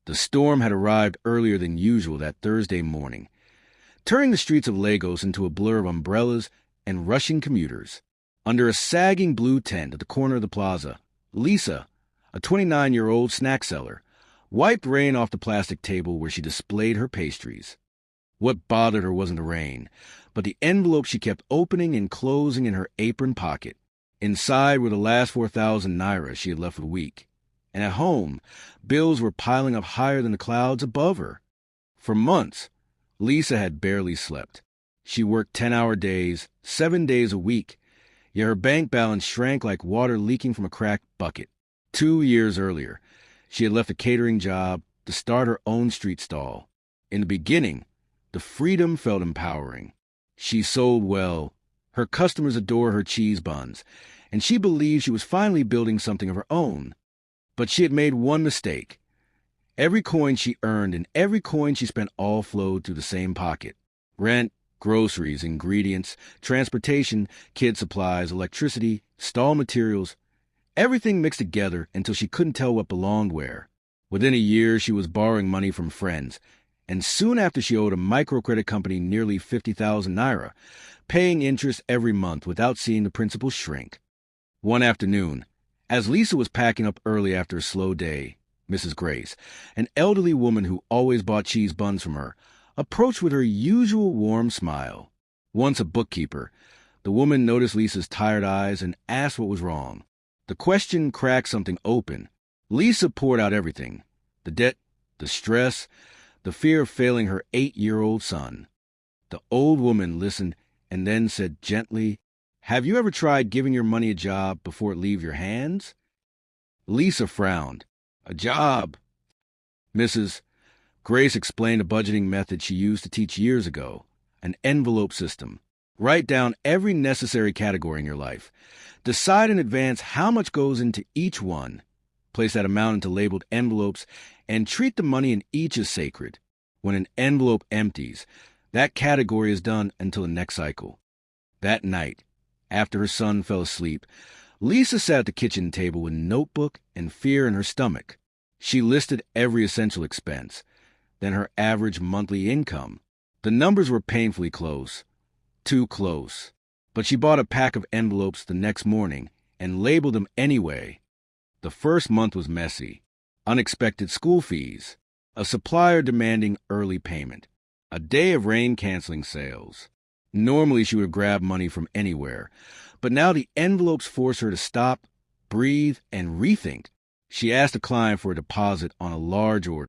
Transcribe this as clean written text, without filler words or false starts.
The storm had arrived earlier than usual that Thursday morning, turning the streets of Lagos into a blur of umbrellas and rushing commuters. Under a sagging blue tent at the corner of the plaza, Lisa, a 29-year-old snack seller, wiped rain off the plastic table where she displayed her pastries. What bothered her wasn't the rain, but the envelope she kept opening and closing in her apron pocket. Inside were the last 4,000 naira she had left for the week. And at home, bills were piling up higher than the clouds above her. For months, Lisa had barely slept. She worked 10-hour days, 7 days a week, yet her bank balance shrank like water leaking from a cracked bucket. 2 years earlier, she had left a catering job to start her own street stall. In the beginning, the freedom felt empowering. She sold well, her customers adored her cheese buns, and she believed she was finally building something of her own. But she had made one mistake. Every coin she earned and every coin she spent all flowed through the same pocket. Rent, groceries, ingredients, transportation, kid supplies, electricity, stall materials, everything mixed together until she couldn't tell what belonged where. Within a year, she was borrowing money from friends, and soon after she owed a microcredit company nearly 50,000 naira, paying interest every month without seeing the principal shrink. One afternoon, as Lisa was packing up early after a slow day, Mrs. Grace, an elderly woman who always bought cheese buns from her, approached with her usual warm smile. Once a bookkeeper, the woman noticed Lisa's tired eyes and asked what was wrong. The question cracked something open. Lisa poured out everything: the debt, the stress, the fear of failing her 8-year-old son. The old woman listened and then said gently, "Have you ever tried giving your money a job before it leaves your hands?" Lisa frowned. "A job?" Mrs. Grace explained a budgeting method she used to teach years ago, an envelope system. Write down every necessary category in your life. Decide in advance how much goes into each one. Place that amount into labeled envelopes and treat the money in each as sacred. When an envelope empties, that category is done until the next cycle. That night, after her son fell asleep, Lisa sat at the kitchen table with a notebook and fear in her stomach. She listed every essential expense, then her average monthly income. The numbers were painfully close. Too close. But she bought a pack of envelopes the next morning and labeled them anyway. The first month was messy. Unexpected school fees, a supplier demanding early payment, a day of rain-canceling sales. Normally she would have grabbed money from anywhere, but now the envelopes forced her to stop, breathe, and rethink. She asked a client for a deposit on a large order.